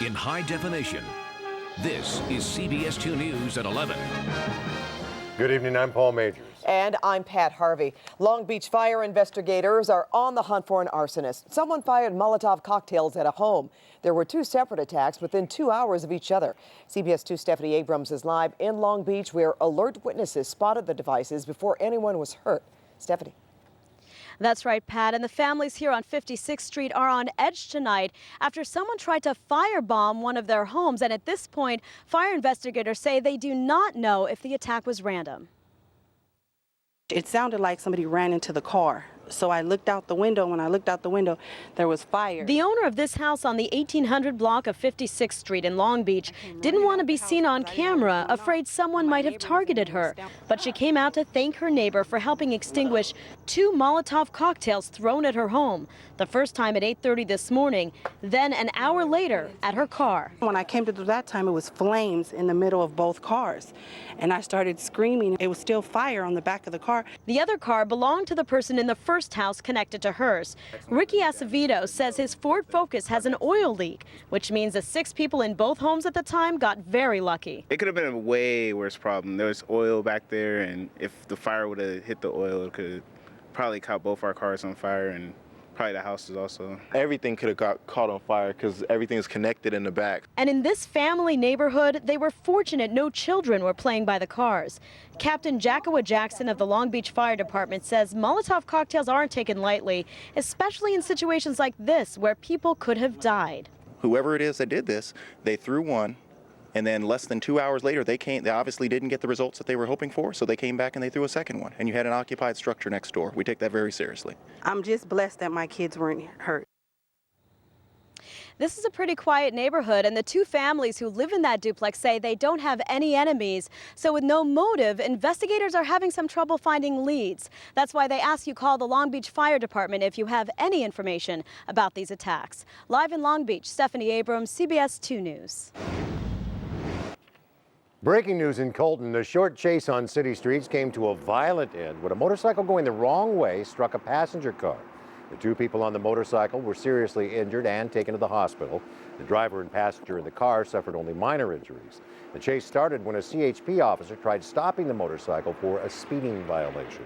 in high definition. This is CBS 2 News at 11. Good evening, I'm Paul Majors. And I'm Pat Harvey. Long Beach fire investigators are on the hunt for an arsonist. Someone fired Molotov cocktails at a home. There were two separate attacks within 2 hours of each other. CBS 2 Stephanie Abrams is live in Long Beach, where alert witnesses spotted the devices before anyone was hurt. Stephanie. That's right, Pat. And the families here on 56th Street are on edge tonight after someone tried to firebomb one of their homes. And at this point, fire investigators say they do not know if the attack was random. It sounded like somebody ran into the car. So I looked out the window. When I looked out the window, there was fire. The owner of this house on the 1800 block of 56th Street in Long Beach didn't want to be seen on camera, afraid someone might have targeted her. But she came out to thank her neighbor for helping extinguish two Molotov cocktails thrown at her home. The first time at 8:30 this morning, then an hour later at her car. When I came to that time, it was flames in the middle of both cars. And I started screaming. It was still fire on the back of the car. The other car belonged to the person in the first house connected to hers. Ricky Acevedo says his Ford Focus has an oil leak, which means the 6 people in both homes at the time got very lucky. It could have been a way worse problem. There was oil back there, and if the fire would have hit the oil, it could have probably caught both our cars on fire, and probably the houses also. Everything could have got caught on fire because everything is connected in the back. And in this family neighborhood, they were fortunate no children were playing by the cars. Captain Jackowa Jackson of the Long Beach Fire Department says Molotov cocktails aren't taken lightly, especially in situations like this where people could have died. Whoever it is that did this, they threw one, and then less than 2 hours later, they obviously didn't get the results that they were hoping for, so they came back and they threw a second one. And you had an occupied structure next door. We take that very seriously. I'm just blessed that my kids weren't hurt. This is a pretty quiet neighborhood, and the two families who live in that duplex say they don't have any enemies. So with no motive, investigators are having some trouble finding leads. That's why they ask you call the Long Beach Fire Department if you have any information about these attacks. Live in Long Beach, Stephanie Abrams, CBS 2 News. Breaking news in Colton, the short chase on city streets came to a violent end when a motorcycle going the wrong way struck a passenger car. The 2 people on the motorcycle were seriously injured and taken to the hospital. The driver and passenger in the car suffered only minor injuries. The chase started when a CHP officer tried stopping the motorcycle for a speeding violation.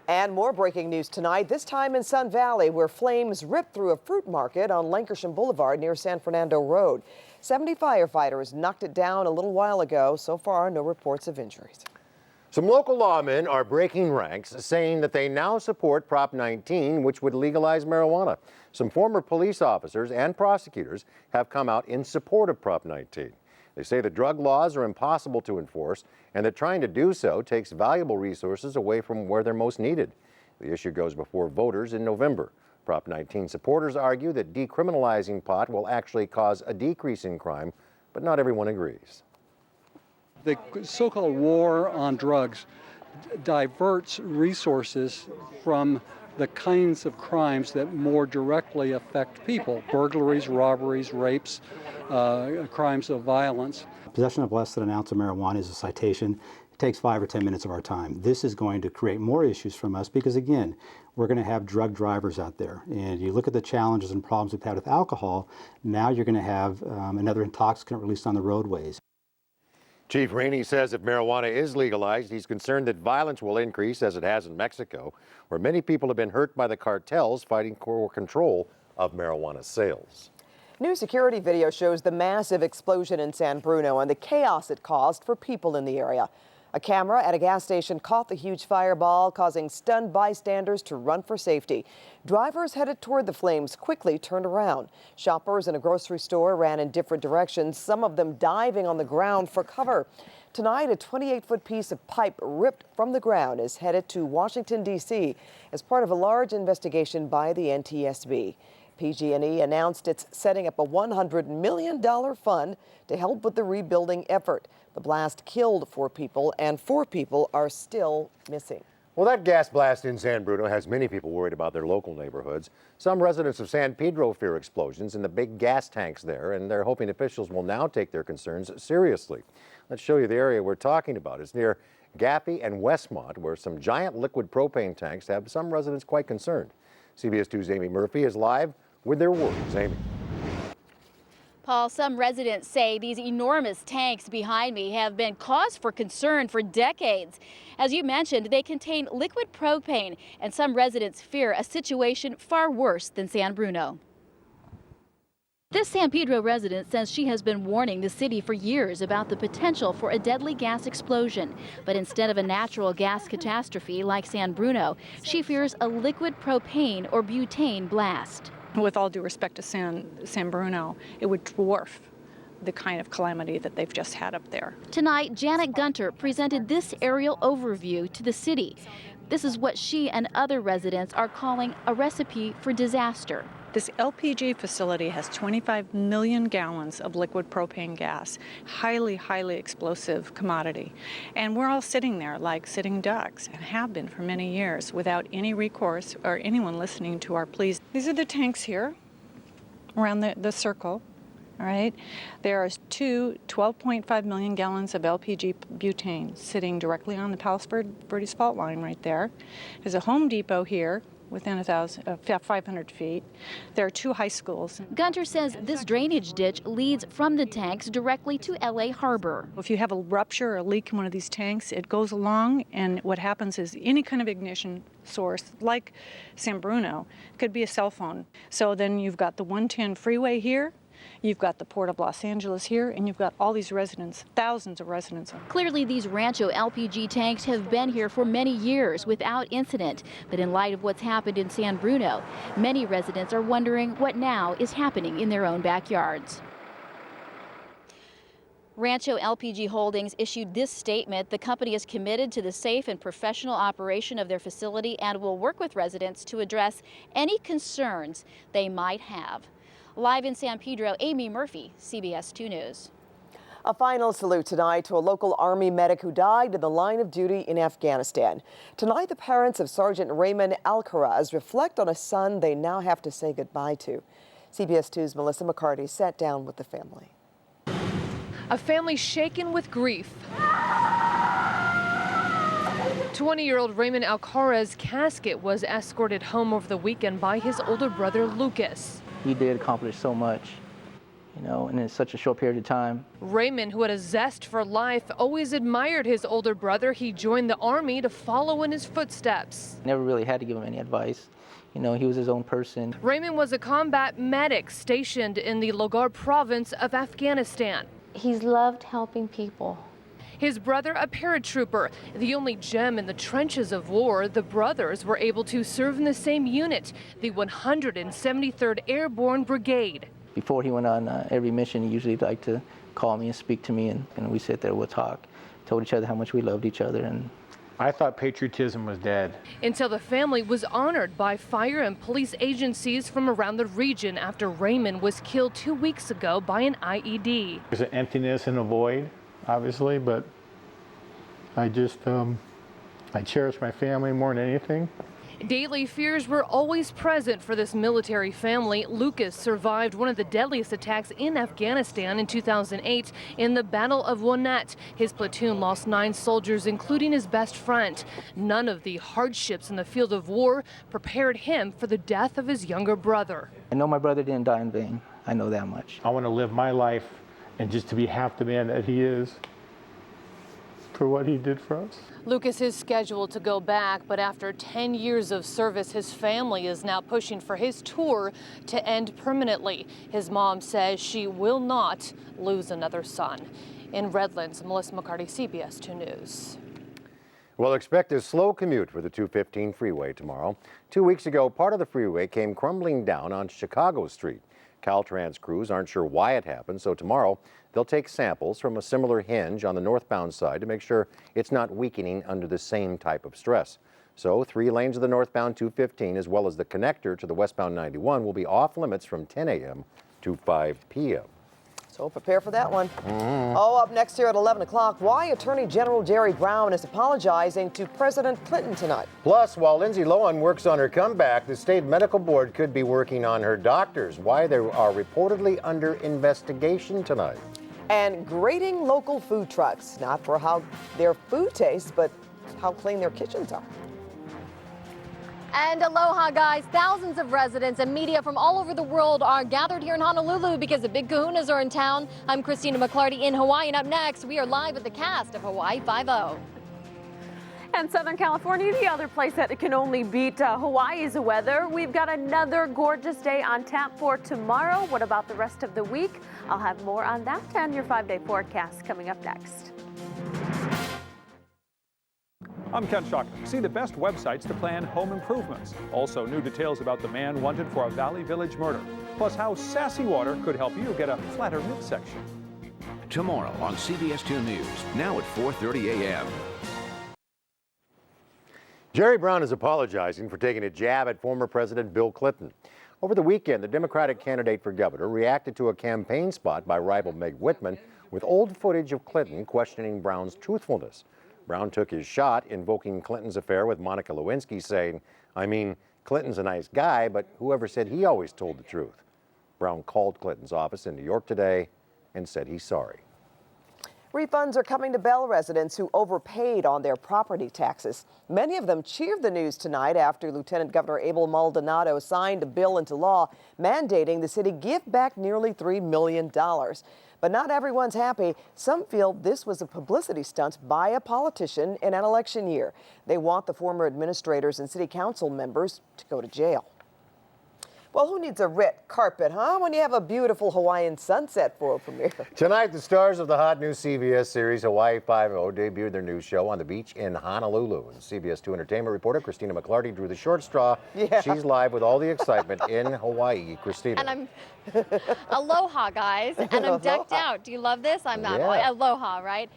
And more breaking news tonight, this time in Sun Valley, where flames ripped through a fruit market on Lankershim Boulevard near San Fernando Road. 70 firefighters knocked it down a little while ago. So far, no reports of injuries. Some local lawmen are breaking ranks, saying that they now support Prop 19, which would legalize marijuana. Some former police officers and prosecutors have come out in support of Prop 19. They say the drug laws are impossible to enforce and that trying to do so takes valuable resources away from where they're most needed. The issue goes before voters in November. Prop 19 supporters argue that decriminalizing pot will actually cause a decrease in crime, but not everyone agrees. The so-called war on drugs diverts resources from the kinds of crimes that more directly affect people: burglaries, robberies, rapes, crimes of violence. Possession of less than an ounce of marijuana is a citation. It takes 5 or 10 minutes of our time. This is going to create more issues from us because, again, we're going to have drug drivers out there. And you look at the challenges and problems we've had with alcohol, now you're going to have another intoxicant released on the roadways. Chief Rainey says if marijuana is legalized, he's concerned that violence will increase as it has in Mexico, where many people have been hurt by the cartels fighting for control of marijuana sales. New security video shows the massive explosion in San Bruno and the chaos it caused for people in the area. A camera at a gas station caught the huge fireball, causing stunned bystanders to run for safety. Drivers headed toward the flames quickly turned around. Shoppers in a grocery store ran in different directions, some of them diving on the ground for cover. Tonight, a 28-foot piece of pipe ripped from the ground is headed to Washington, D.C. as part of a large investigation by the NTSB. PG&E announced it's setting up a $100 million fund to help with the rebuilding effort. The blast killed 4 people, and 4 people are still missing. Well, that gas blast in San Bruno has many people worried about their local neighborhoods. Some residents of San Pedro fear explosions in the big gas tanks there, and they're hoping officials will now take their concerns seriously. Let's show you the area we're talking about. It's near Gaffey and Westmont, where some giant liquid propane tanks have some residents quite concerned. CBS 2's Amy Murphy is live with their worries. Amy. Paul, some residents say these enormous tanks behind me have been cause for concern for decades. As you mentioned, they contain liquid propane, and some residents fear a situation far worse than San Bruno. This San Pedro resident says she has been warning the city for years about the potential for a deadly gas explosion. But instead of a natural gas catastrophe like San Bruno, she fears a liquid propane or butane blast. With all due respect to San Bruno, it would dwarf the kind of calamity that they've just had up there. Tonight, Janet Gunter presented this aerial overview to the city. This is what she and other residents are calling a recipe for disaster. This LPG facility has 25 million gallons of liquid propane gas, highly, highly explosive commodity. And we're all sitting there like sitting ducks, and have been for many years, without any recourse or anyone listening to our pleas. These are the tanks here around the circle. All right, there are two 12.5 million gallons of LPG butane sitting directly on the Palos Verdes fault line right there. There's a Home Depot here within 500 feet. There are two high schools. Gunter says this drainage ditch leads from the tanks directly to LA Harbor. If you have a rupture or a leak in one of these tanks, it goes along, and what happens is any kind of ignition source, like San Bruno, could be a cell phone. So then you've got the 110 freeway here, you've got the Port of Los Angeles here, and you've got all these residents, thousands of residents. Clearly, these Rancho LPG tanks have been here for many years without incident. But in light of what's happened in San Bruno, many residents are wondering what now is happening in their own backyards. Rancho LPG Holdings issued this statement. The company is committed to the safe and professional operation of their facility and will work with residents to address any concerns they might have. Live in San Pedro, Amy Murphy, CBS 2 News. A final salute tonight to a local Army medic who died in the line of duty in Afghanistan. Tonight, the parents of Sergeant Raymond Alcaraz reflect on a son they now have to say goodbye to. CBS 2's Melissa McCarty sat down with the family. A family shaken with grief. 20-year-old Raymond Alcaraz's casket was escorted home over the weekend by his older brother, Lucas. He did accomplish so much, you know, and in such a short period of time. Raymond, who had a zest for life, always admired his older brother. He joined the Army to follow in his footsteps. Never really had to give him any advice. You know, he was his own person. Raymond was a combat medic stationed in the Logar province of Afghanistan. He's loved helping people. His brother, a paratrooper, the only gem in the trenches of war. The brothers were able to serve in the same unit, the 173rd Airborne Brigade. Before he went on every mission, he usually liked to call me and speak to me, and we sit there, we'll talk, told each other how much we loved each other. And I thought patriotism was dead. Until the family was honored by fire and police agencies from around the region after Raymond was killed 2 weeks ago by an IED. There's an emptiness and a void, obviously, but I just, I cherish my family more than anything. Daily fears were always present for this military family. Lucas survived one of the deadliest attacks in Afghanistan in 2008 in the Battle of Wanat. His platoon lost 9 soldiers, including his best friend. None of the hardships in the field of war prepared him for the death of his younger brother. I know my brother didn't die in vain. I know that much. I want to live my life and just to be half the man that he is for what he did for us. Lucas is scheduled to go back, but after 10 years of service, his family is now pushing for his tour to end permanently. His mom says she will not lose another son. In Redlands, Melissa McCarty, CBS 2 News. Well, expect a slow commute for the 215 freeway tomorrow. 2 weeks ago, part of the freeway came crumbling down on Chicago Street. Caltrans crews aren't sure why it happened, so tomorrow they'll take samples from a similar hinge on the northbound side to make sure it's not weakening under the same type of stress. So 3 lanes of the northbound 215 as well as the connector to the westbound 91 will be off limits from 10 a.m. to 5 p.m. So prepare for that one. Oh, up next here at 11 o'clock, why Attorney General Jerry Brown is apologizing to President Clinton tonight. Plus, while Lindsay Lohan works on her comeback, the state medical board could be working on her doctors. Why they are reportedly under investigation tonight. And grading local food trucks, not for how their food tastes, but how clean their kitchens are. And aloha, guys. Thousands of residents and media from all over the world are gathered here in Honolulu because the big kahunas are in town. I'm Christina McClarty in Hawaii, and up next, we are live with the cast of Hawaii Five-0. And Southern California, the other place that can only beat Hawaii's weather. We've got another gorgeous day on tap for tomorrow. What about the rest of the week? I'll have more on that and your 5-day forecast coming up next. I'm Ken Shockner. See the best websites to plan home improvements. Also, new details about the man wanted for a Valley Village murder. Plus, how sassy water could help you get a flatter midsection. Tomorrow on CBS 2 News, now at 4:30 a.m. Jerry Brown is apologizing for taking a jab at former President Bill Clinton. Over the weekend, the Democratic candidate for governor reacted to a campaign spot by rival Meg Whitman with old footage of Clinton questioning Brown's truthfulness. Brown took his shot, invoking Clinton's affair with Monica Lewinsky, saying, "I mean, Clinton's a nice guy, but whoever said he always told the truth?" Brown called Clinton's office in New York today and said he's sorry. Refunds are coming to Bell residents who overpaid on their property taxes. Many of them cheered the news tonight after Lieutenant Governor Abel Maldonado signed a bill into law mandating the city give back nearly $3 million. But not everyone's happy. Some feel this was a publicity stunt by a politician in an election year. They want the former administrators and city council members to go to jail. Well, who needs a red carpet, huh, when you have a beautiful Hawaiian sunset for a premiere? Tonight, the stars of the hot new CBS series Hawaii Five-0 debuted their new show on the beach in Honolulu. And CBS 2 entertainment reporter Christina McClarty drew the short straw. Yeah. She's live with all the excitement in Hawaii. Christina. And I'm aloha, guys, and I'm decked out. Do you love this? I'm not aloha, right?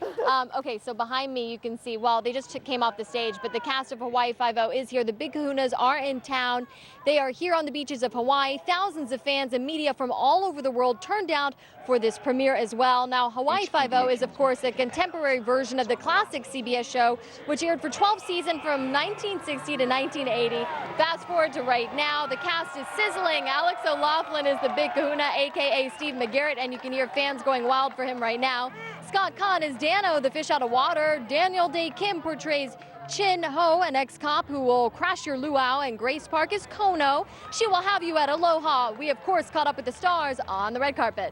Okay, so behind me you can see, well, they just came off the stage, but the cast of Hawaii Five-0 is here. The big kahunas are in town. They are here on the beaches of Hawaii. Thousands of fans and media from all over the world turned out for this premiere as well. Now, Hawaii Five-0 is, of course, a contemporary version of the classic CBS show, which aired for 12 seasons from 1960 to 1980. Fast forward to right now, the cast is sizzling. Alex O'Loughlin is the big kahuna, a.k.a. Steve McGarrett, and you can hear fans going wild for him right now. Scott Kahn is Dano, the fish out of water. Daniel Day Kim portrays Chin Ho, an ex-cop who will crash your luau, and Grace Park is Kono. She will have you at Aloha. We, of course, caught up with the stars on the red carpet.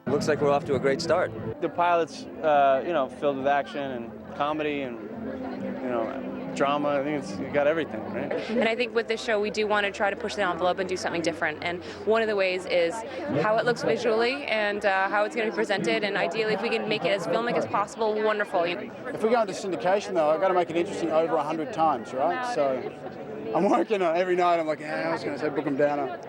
Looks like we're off to a great start. The pilot's, filled with action and comedy and, drama. I think you got everything, right? And I think with this show, we do want to try to push the envelope and do something different. And one of the ways is how it looks visually and how it's going to be presented. And ideally, if we can make it as filmic as possible, wonderful. If we go into syndication, though, I've got to make it interesting over 100 times, right? So I'm working on it every night. I'm like, I was going to say book them down.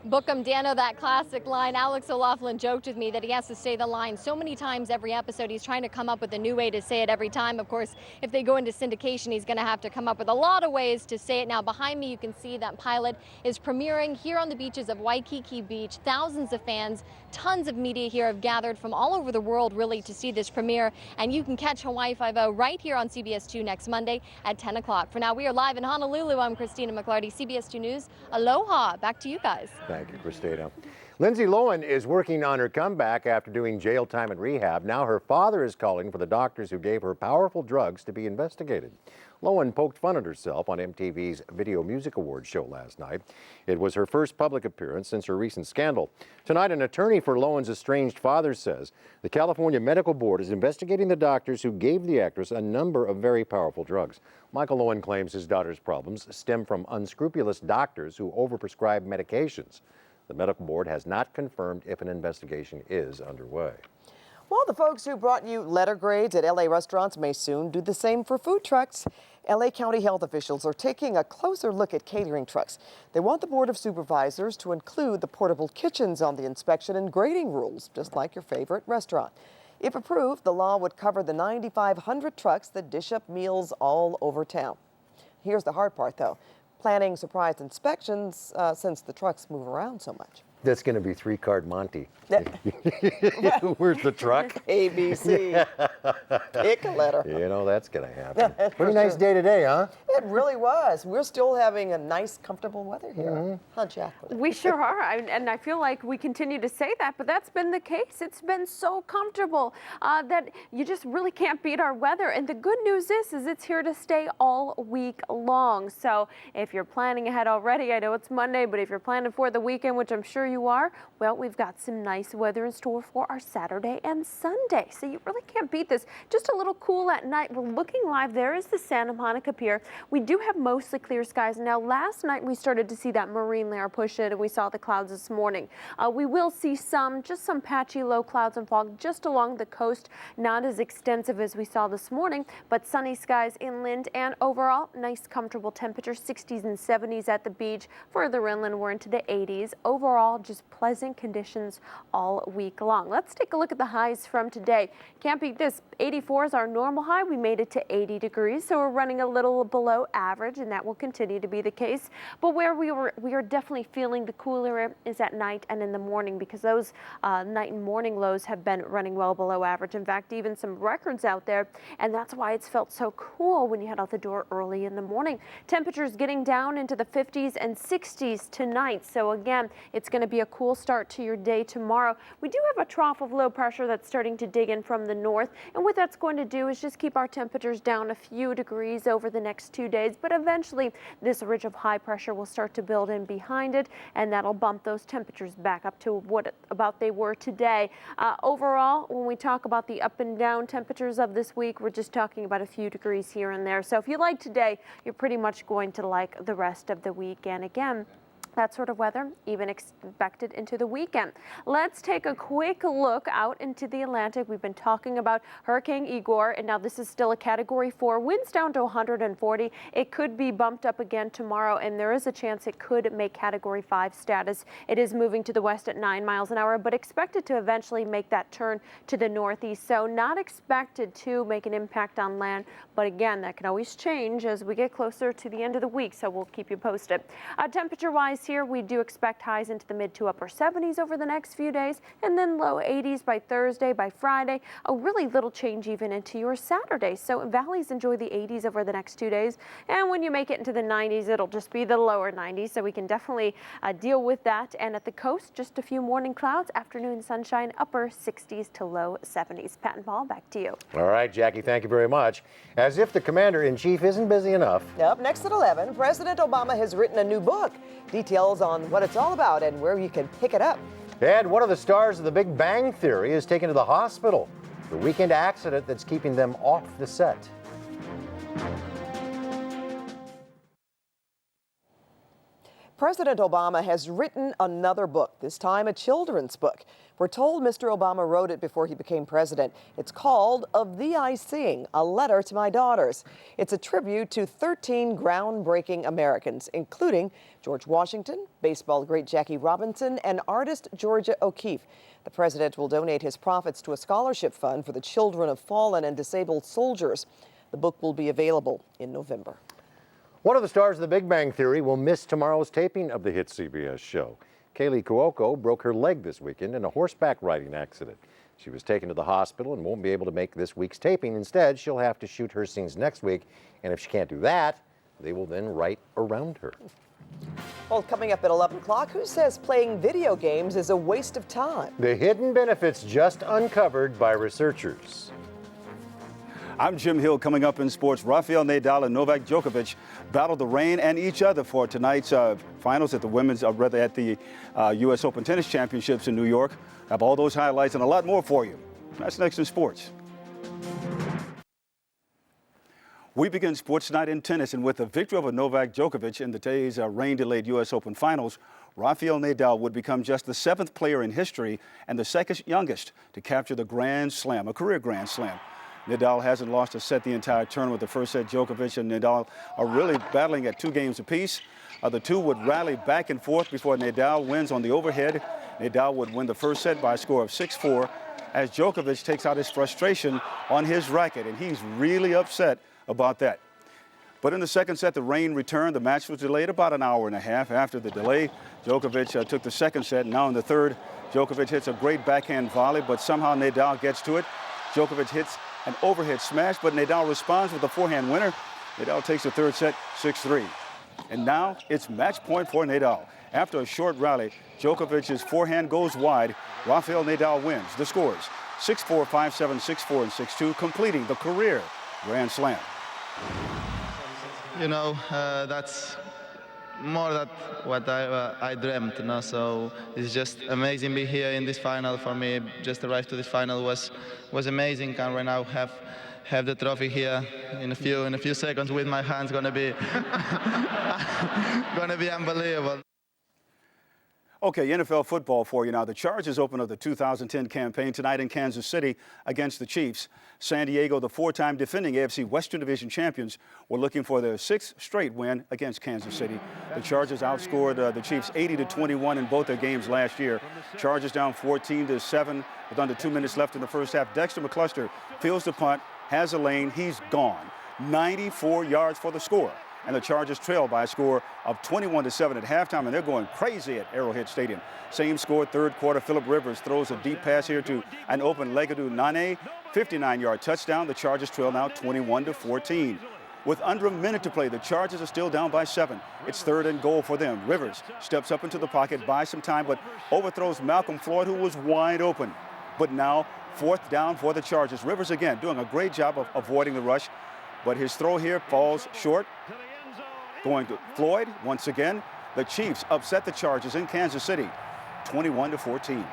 Book 'em Dano, that classic line. Alex O'Loughlin joked with me that he has to say the line so many times every episode. He's trying to come up with a new way to say it every time. Of course, if they go into syndication, he's going to have to come up with a lot of ways to say it. Now, behind me, you can see that pilot is premiering here on the beaches of Waikiki Beach. Thousands of fans, tons of media here have gathered from all over the world, really, to see this premiere. And you can catch Hawaii Five-0 right here on CBS 2 next Monday at 10 o'clock. For now, we are live in Honolulu. I'm Christina McClarty, CBS 2 News. Aloha. Back to you guys. Thank you, Christina. Lindsay Lohan is working on her comeback after doing jail time and rehab. Now her father is calling for the doctors who gave her powerful drugs to be investigated. Lohan poked fun at herself on MTV's Video Music Awards show last night. It was her first public appearance since her recent scandal. Tonight, an attorney for Lohan's estranged father says the California Medical Board is investigating the doctors who gave the actress a number of very powerful drugs. Michael Lohan claims his daughter's problems stem from unscrupulous doctors who overprescribe medications. The medical board has not confirmed if an investigation is underway. Well, the folks who brought you letter grades at LA restaurants may soon do the same for food trucks. LA County health officials are taking a closer look at catering trucks. They want the Board of Supervisors to include the portable kitchens on the inspection and grading rules, just like your favorite restaurant. If approved, the law would cover the 9,500 trucks that dish up meals all over town. Here's the hard part, though. Planning surprise inspections since the trucks move around so much. That's going to be 3-card Monty. Where's the truck? ABC. Pick a letter. You know, that's going to happen. For Pretty nice sure. day today, huh? It really was. We're still having a nice, comfortable weather here. Huh, Jacqueline? We sure are, and I feel like we continue to say that, but that's been the case. It's been so comfortable that you just really can't beat our weather. And the good news is it's here to stay all week long. So if you're planning ahead already, I know it's Monday, but if you're planning for the weekend, which I'm sure you are, well, we've got some nice weather in store for our Saturday and Sunday. So you really can't beat this. Just a little cool at night. We're looking live. There is the Santa Monica Pier. We do have mostly clear skies. Now, last night we started to see that marine layer push in, and we saw the clouds this morning. We will see just some patchy low clouds and fog just along the coast. Not as extensive as we saw this morning, but sunny skies inland, and overall nice comfortable temperatures, 60s and 70s at the beach. Further inland, we're into the 80s. Overall, just pleasant conditions all week long. Let's take a look at the highs from today. Can't beat this. 84 is our normal high. We made it to 80 degrees, so we're running a little below average, and that will continue to be the case. But where we are definitely feeling the cooler air is at night and in the morning, because those night and morning lows have been running well below average. In fact, even some records out there, and that's why it's felt so cool when you head out the door early in the morning. Temperatures getting down into the 50s and 60s tonight. So again, it's going to be a cool start to your day tomorrow. We do have a trough of low pressure that's starting to dig in from the north, and what that's going to do is just keep our temperatures down a few degrees over the next 2 days, but eventually this ridge of high pressure will start to build in behind it, and that'll bump those temperatures back up to what about they were today. Overall, when we talk about the up and down temperatures of this week, we're just talking about a few degrees here and there. So if you like today, you're pretty much going to like the rest of the week. And again, that sort of weather even expected into the weekend. Let's take a quick look out into the Atlantic. We've been talking about Hurricane Igor, and now this is still a Category 4. Winds down to 140. It could be bumped up again tomorrow, and there is a chance it could make Category 5 status. It is moving to the west at 9 miles an hour, but expected to eventually make that turn to the northeast. So not expected to make an impact on land, but again, that can always change as we get closer to the end of the week, so we'll keep you posted. Temperature-wise, here we do expect highs into the mid to upper 70s over the next few days, and then low 80s by Thursday, by Friday. A really little change even into your Saturday. So valleys enjoy the 80s over the next 2 days, and when you make it into the 90s, it'll just be the lower 90s. So we can definitely deal with that. And at the coast, just a few morning clouds, afternoon sunshine, upper 60s to low 70s. Pat and Paul, back to you. All right, Jackie, thank you very much. As if the commander-in-chief isn't busy enough. Up next at 11, President Obama has written a new book. Details on what it's all about and where you can pick it up. And one of the stars of The Big Bang Theory is taken to the hospital. The weekend accident that's keeping them off the set. President Obama has written another book, this time a children's book. We're told Mr. Obama wrote it before he became president. It's called Of Thee I Sing, A Letter to My Daughters. It's a tribute to 13 groundbreaking Americans, including George Washington, baseball great Jackie Robinson, and artist Georgia O'Keeffe. The president will donate his profits to a scholarship fund for the children of fallen and disabled soldiers. The book will be available in November. One of the stars of The Big Bang Theory will miss tomorrow's taping of the hit CBS show. Kaylee Cuoco broke her leg this weekend in a horseback riding accident. She was taken to the hospital and won't be able to make this week's taping. Instead, she'll have to shoot her scenes next week, and if she can't do that, they will then write around her. Well, coming up at 11 o'clock, who says playing video games is a waste of time? The hidden benefits just uncovered by researchers. I'm Jim Hill. Coming up in sports, Rafael Nadal and Novak Djokovic battled the rain and each other for tonight's finals at the U.S. Open Tennis Championships in New York. Have all those highlights and a lot more for you. That's next in sports. We begin sports tonight in tennis, and with the victory over Novak Djokovic in today's rain-delayed U.S. Open finals, Rafael Nadal would become just the 7th player in history and the second youngest to capture the Grand Slam, a career Grand Slam. Nadal hasn't lost a set the entire tournament. The first set, Djokovic and Nadal are really battling at 2 games apiece. The two would rally back and forth before Nadal wins on the overhead. Nadal would win the first set by a score of 6-4 as Djokovic takes out his frustration on his racket, and he's really upset about that. But in the second set, the rain returned. The match was delayed about an hour and a half. After the delay, Djokovic took the second set. Now in the third, Djokovic hits a great backhand volley, but somehow Nadal gets to it. Djokovic hits an overhead smash, but Nadal responds with a forehand winner. Nadal takes the third set 6-3. And now it's match point for Nadal. After a short rally, Djokovic's forehand goes wide. Rafael Nadal wins. The scores 6-4, 5-7, 6-4, and 6-2, completing the career Grand Slam. You know, that's more than what I dreamt, you know, so it's just amazing being here in this final for me. Just arrive to this final was amazing, and right now have the trophy here in a few seconds with my hands. Gonna be unbelievable. Okay, NFL football for you now. The Chargers open up the 2010 campaign tonight in Kansas City against the Chiefs. San Diego, the four-time defending AFC Western Division champions, were looking for their sixth straight win against Kansas City. The Chargers outscored the Chiefs 80-21 in both their games last year. Chargers down 14-7 with under 2 minutes left in the first half. Dexter McCluster fields the punt, has a lane, he's gone. 94 yards for the score. And the Chargers trail by a score of 21-7 at halftime, and they're going crazy at Arrowhead Stadium. Same score, third quarter. Phillip Rivers throws a deep pass here to an open Legadou Nane. 59-yard touchdown. The Chargers trail now 21-14. With under a minute to play, the Chargers are still down by 7. It's third and goal for them. Rivers steps up into the pocket, buys some time, but overthrows Malcolm Floyd, who was wide open. But now, fourth down for the Chargers. Rivers again doing a great job of avoiding the rush, but his throw here falls short. Going to Floyd once again. The Chiefs upset the Chargers in Kansas City, 21-14.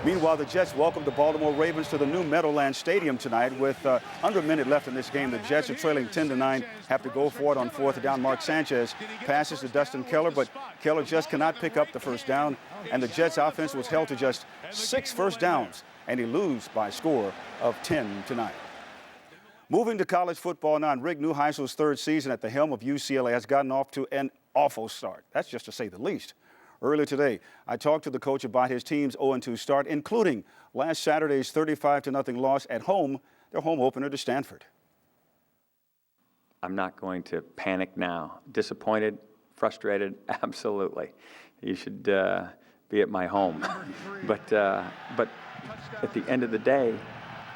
Meanwhile, the Jets welcome the Baltimore Ravens to the new Meadowlands Stadium tonight. With under a minute left in this game, the Jets are trailing 10-9, have to go for it on fourth down. Mark Sanchez passes to Dustin Keller, but Keller just cannot pick up the first down. And the Jets offense was held to just 6 first downs, and he loses by a score of 10-9. Moving to college football now, Rick Neuheisel's third season at the helm of UCLA has gotten off to an awful start. That's just to say the least. Earlier today, I talked to the coach about his team's 0-2 start, including last Saturday's 35-0 loss at home, their home opener to Stanford. I'm not going to panic now. Disappointed, frustrated, absolutely. You should be at my home. But at the end of the day,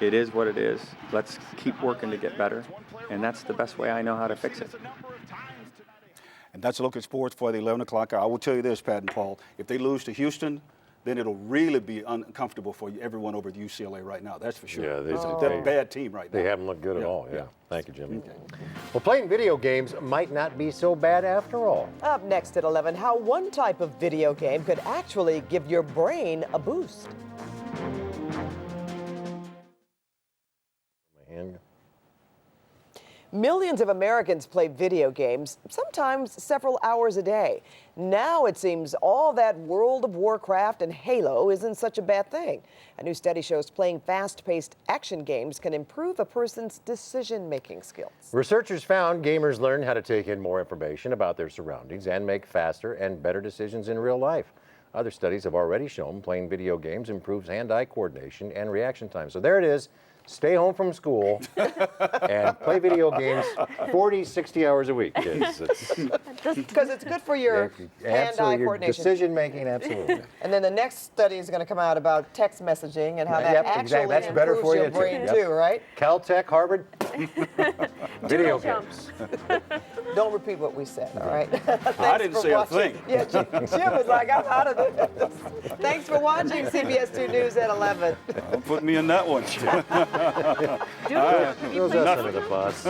it is what it is. Let's keep working to get better, and that's the best way I know how to fix it. And that's a look at sports for the 11 o'clock hour. I will tell you this, Pat and Paul, if they lose to Houston, then it'll really be uncomfortable for everyone over at UCLA right now. That's for sure. Yeah, they're a bad team right now. They haven't looked good at all, yeah. Thank you, Jimmy. Okay. Well, playing video games might not be so bad after all. Up next at 11, how one type of video game could actually give your brain a boost. Millions of Americans play video games, sometimes several hours a day. Now it seems all that World of Warcraft and Halo isn't such a bad thing. A new study shows playing fast-paced action games can improve a person's decision-making skills. Researchers found gamers learn how to take in more information about their surroundings and make faster and better decisions in real life. Other studies have already shown playing video games improves hand-eye coordination and reaction time. So there it is. Stay home from school and play video games 40, 60 hours a week, kids. Because it's good for your hand-eye coordination. Decision-making, absolutely. And then the next study is going to come out about text messaging and how that actually That's better improves for you your brain too, right? Caltech, Harvard, video games. Don't repeat what we said, all right? I didn't say a thing. Yeah, Jim was like, I'm out of this. Thanks for watching CBS 2 News at 11. Put me in that one. Those us under the bus.